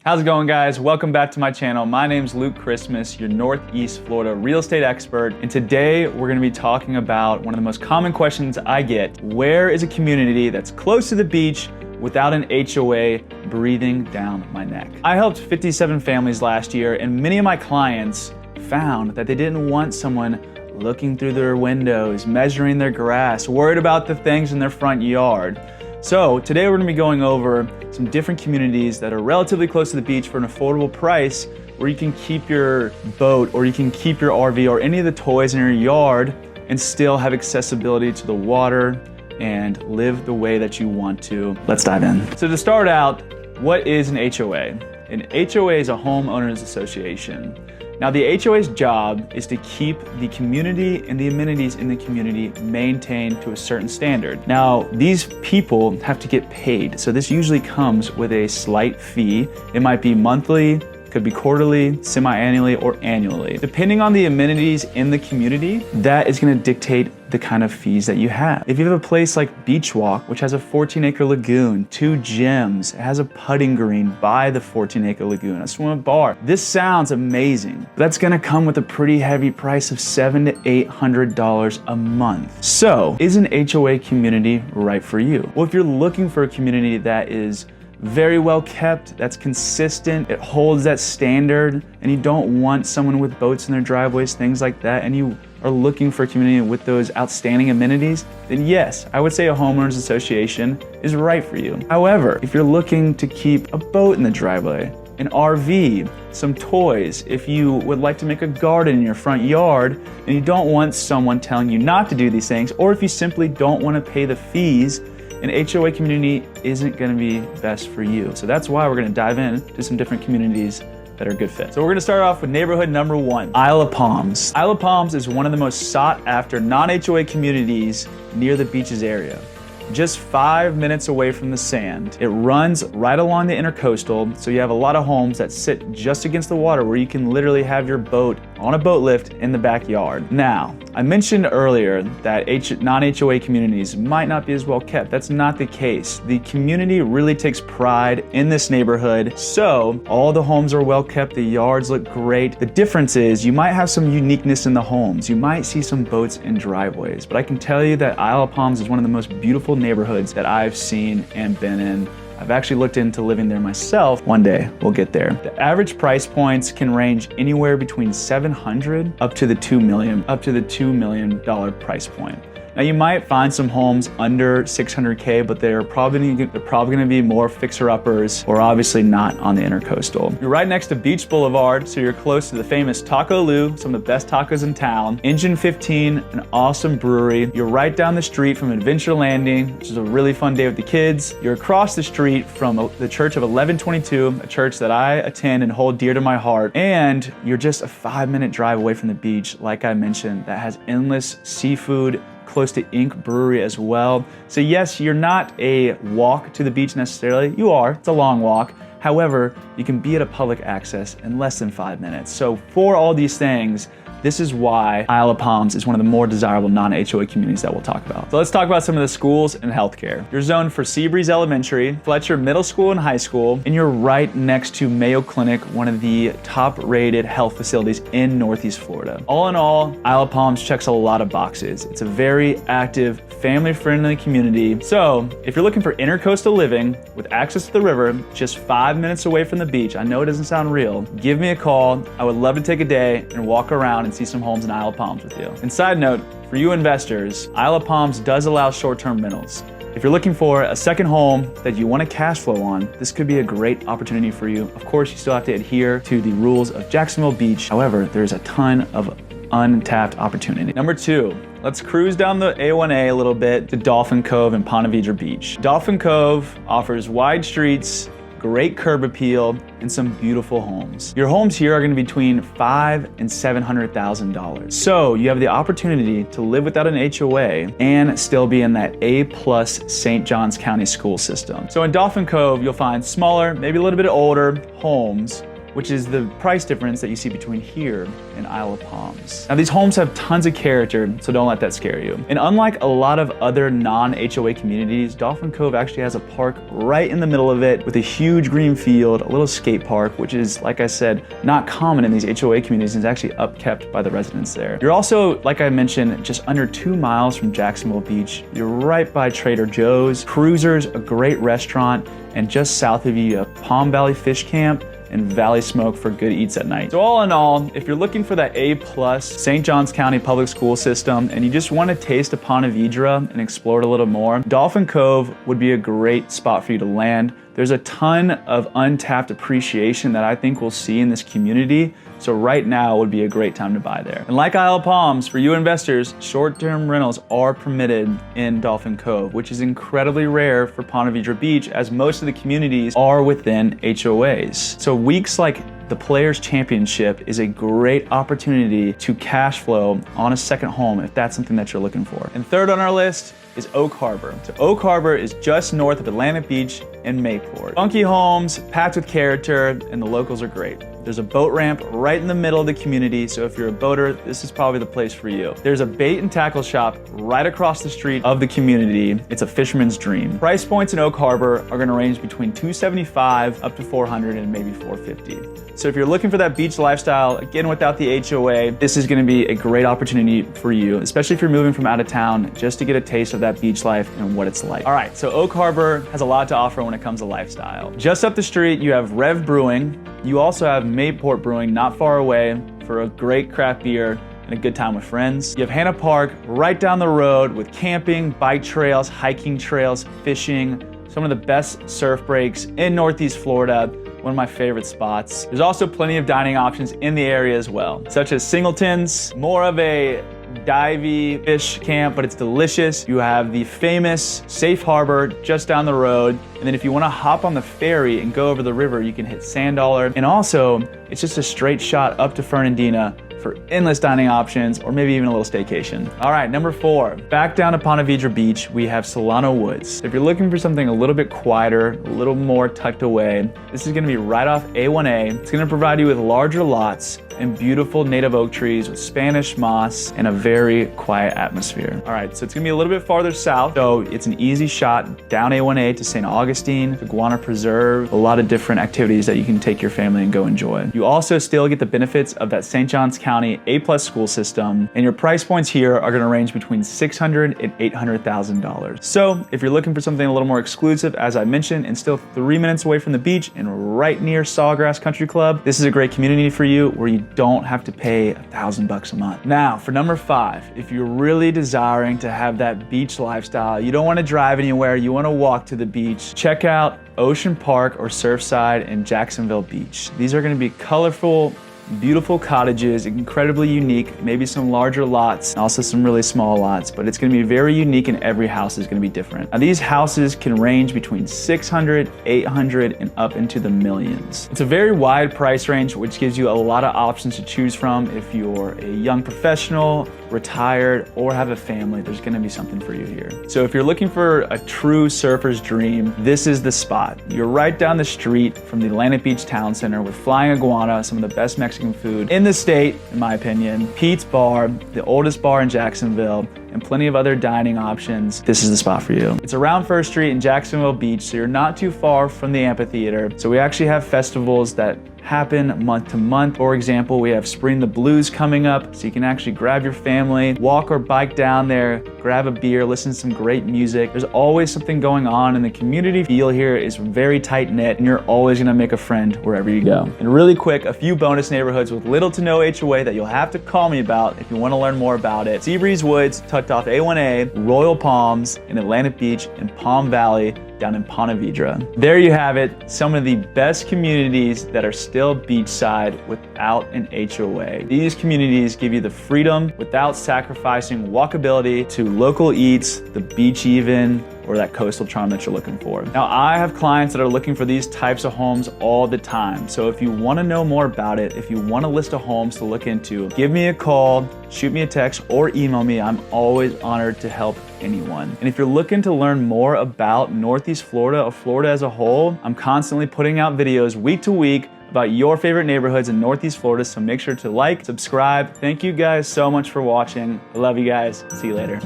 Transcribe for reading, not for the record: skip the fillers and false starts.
How's it going, guys? Welcome back to my channel. My name's Luke Christmas, your Northeast Florida real estate expert. And today we're gonna be talking about one of the most common questions I get. Where is a community that's close to the beach without an HOA breathing down my neck? I helped 57 families last year, and many of my clients found that they didn't want someone looking through their windows, measuring their grass, worried about the things in their front yard. So today we're gonna be going over some different communities that are relatively close to the beach for an affordable price, where you can keep your boat or you can keep your RV or any of the toys in your yard and still have accessibility to the water and live the way that you want to. Let's dive in. So to start out, what is an HOA? An HOA is a homeowners association. Now, the HOA's job is to keep the community and the amenities in the community maintained to a certain standard. Now, these people have to get paid, so this usually comes with a slight fee. It might be monthly, could be quarterly, semi-annually, or annually. Depending on the amenities in the community, that is gonna dictate the kind of fees that you have. If you have a place like Beach Walk, which has a 14-acre lagoon, 2 gyms, it has a putting green by the 14-acre lagoon, a swim bar, this sounds amazing. That's gonna come with a pretty heavy price of $700 to $800 a month. So, is an HOA community right for you? Well, if you're looking for a community that is very well kept, that's consistent, it holds that standard, and you don't want someone with boats in their driveways, things like that, and you are looking for a community with those outstanding amenities, then yes, I would say a homeowners association is right for you. However, if you're looking to keep a boat in the driveway, an RV, some toys, if you would like to make a garden in your front yard and you don't want someone telling you not to do these things, or if you simply don't want to pay the fees, an HOA community isn't gonna be best for you. So that's why we're gonna dive in to some different communities that are a good fit. So we're gonna start off with neighborhood number 1, Isle of Palms. Isle of Palms is one of the most sought after non-HOA communities near the beaches area. Just 5 minutes away from the sand. It runs right along the intercoastal, so you have a lot of homes that sit just against the water where you can literally have your boat on a boat lift in the backyard. Now, I mentioned earlier that non-HOA communities might not be as well kept. That's not the case. The community really takes pride in this neighborhood, so all the homes are well kept, the yards look great. The difference is you might have some uniqueness in the homes. You might see some boats in driveways, but I can tell you that Isle of Palms is one of the most beautiful neighborhoods that I've seen and been in. I've actually looked into living there myself. One day, we'll get there. The average price points can range anywhere between $700 up to the $2 million price point. Now, you might find some homes under $600K, but they're probably gonna be more fixer-uppers, or obviously not on the intercoastal. You're right next to Beach Boulevard, so you're close to the famous Taco Lou, some of the best tacos in town. Engine 15, an awesome brewery. You're right down the street from Adventure Landing, which is a really fun day with the kids. You're across the street from the Church of 1122, a church that I attend and hold dear to my heart. And you're just a 5-minute drive away from the beach, like I mentioned, that has endless seafood, close to Ink Brewery as well. So yes, you're not a walk to the beach necessarily. You are, it's a long walk. However, you can be at a public access in less than 5 minutes. So for all these things, this is why Isle of Palms is one of the more desirable non-HOA communities that we'll talk about. So let's talk about some of the schools and healthcare. You're zoned for Seabreeze Elementary, Fletcher Middle School and High School, and you're right next to Mayo Clinic, one of the top-rated health facilities in Northeast Florida. All in all, Isle of Palms checks a lot of boxes. It's a very active, family-friendly community. So if you're looking for intercoastal living with access to the river, just 5 minutes away from the beach, I know it doesn't sound real, give me a call. I would love to take a day and walk around and see some homes in Isle of Palms with you. And side note, for you investors, Isle of Palms does allow short-term rentals. If you're looking for a second home that you want to cash flow on, this could be a great opportunity for you. Of course, you still have to adhere to the rules of Jacksonville Beach. However, there's a ton of untapped opportunity. Number 2, let's cruise down the A1A a little bit to Dolphin Cove and Ponte Vedra Beach. Dolphin Cove offers wide streets, great curb appeal, and some beautiful homes. Your homes here are gonna be between $500,000 and $700,000. So you have the opportunity to live without an HOA and still be in that A+ St. Johns County school system. So in Dolphin Cove, you'll find smaller, maybe a little bit older homes which is the price difference that you see between here and Isle of Palms. Now these homes have tons of character, so don't let that scare you. And unlike a lot of other non-HOA communities, Dolphin Cove actually has a park right in the middle of it with a huge green field, a little skate park, which is, like I said, not common in these HOA communities and is actually upkept by the residents there. You're also, like I mentioned, just under 2 miles from Jacksonville Beach. You're right by Trader Joe's, Cruisers, a great restaurant, and just south of you have Palm Valley Fish Camp and Valley Smoke for good eats at night. So all in all, if you're looking for that A+ St. Johns County public school system and you just want to taste of Ponte Vedra and explore it a little more, Dolphin Cove would be a great spot for you to land. There's a ton of untapped appreciation that I think we'll see in this community. So right now would be a great time to buy there. And like Isle of Palms, for you investors, short-term rentals are permitted in Dolphin Cove, which is incredibly rare for Ponte Vedra Beach, as most of the communities are within HOAs. So weeks like the Players Championship is a great opportunity to cash flow on a second home if that's something that you're looking for. And third on our list is Oak Harbor. So Oak Harbor is just north of Atlantic Beach and Mayport. Funky homes, packed with character, and the locals are great. There's a boat ramp right in the middle of the community, so if you're a boater, this is probably the place for you. There's a bait and tackle shop right across the street of the community. It's a fisherman's dream. Price points in Oak Harbor are gonna range between $275 up to $400 and maybe $450. So if you're looking for that beach lifestyle, again without the HOA, this is gonna be a great opportunity for you, especially if you're moving from out of town, just to get a taste of that beach life and what it's like. All right, so Oak Harbor has a lot to offer when it comes to lifestyle. Just up the street, you have Rev Brewing. You also have Mayport Brewing not far away for a great craft beer and a good time with friends. You have Hannah Park right down the road with camping, bike trails, hiking trails, fishing, some of the best surf breaks in Northeast Florida, one of my favorite spots. There's also plenty of dining options in the area as well, such as Singleton's, more of a divey fish camp, but it's delicious. You have the famous Safe Harbor just down the road. And then if you want to hop on the ferry and go over the river, you can hit Sand Dollar. And also, it's just a straight shot up to Fernandina for endless dining options, or maybe even a little staycation. All right, number 4, back down to Ponte Vedra Beach, we have Solano Woods. If you're looking for something a little bit quieter, a little more tucked away, this is gonna be right off A1A. It's gonna provide you with larger lots and beautiful native oak trees with Spanish moss and a very quiet atmosphere. All right, so it's gonna be a little bit farther south, so it's an easy shot down A1A to St. Augustine, to Guana Preserve, a lot of different activities that you can take your family and go enjoy. You also still get the benefits of that St. Johns County A+ school system, and your price points here are gonna range between $600,000 and $800,000. So if you're looking for something a little more exclusive, as I mentioned, and still 3 minutes away from the beach and right near Sawgrass Country Club, this is a great community for you where you don't have to pay $1,000 a month. Now, for number 5, if you're really desiring to have that beach lifestyle, you don't want to drive anywhere, you want to walk to the beach, check out Ocean Park or Surfside in Jacksonville Beach. These are going to be colorful, beautiful cottages, incredibly unique, maybe some larger lots, and also some really small lots, but it's gonna be very unique and every house is gonna be different. Now these houses can range between 600, 800, and up into the millions. It's a very wide price range, which gives you a lot of options to choose from. If you're a young professional, retired, or have a family, there's gonna be something for you here. So if you're looking for a true surfer's dream, this is the spot. You're right down the street from the Atlantic Beach Town Center with Flying Iguana, some of the best Mexican food in the state, in my opinion. Pete's Bar, the oldest bar in Jacksonville, and plenty of other dining options. This is the spot for you. It's around First Street in Jacksonville Beach, so you're not too far from the amphitheater. So we actually have festivals that happen month to month. For example, we have Spring the Blues coming up, so you can actually grab your family, walk or bike down there, grab a beer, listen to some great music. There's always something going on, and the community feel here is very tight-knit, and you're always gonna make a friend wherever you go. And really quick, a few bonus neighborhoods with little to no HOA that you'll have to call me about if you wanna learn more about it. Seabreeze Woods, tucked off A1A, Royal Palms in Atlantic Beach, and Palm Valley down in Ponte Vedra. There you have it, some of the best communities that are still beachside without an HOA. These communities give you the freedom without sacrificing walkability to local eats, the beach even, or that coastal charm that you're looking for. Now, I have clients that are looking for these types of homes all the time. So if you wanna know more about it, if you want a list of homes to look into, give me a call, shoot me a text, or email me. I'm always honored to help anyone. And if you're looking to learn more about Northeast Florida or Florida as a whole, I'm constantly putting out videos week to week about your favorite neighborhoods in Northeast Florida, so make sure to like, subscribe. Thank you guys so much for watching. I love you guys. See you later.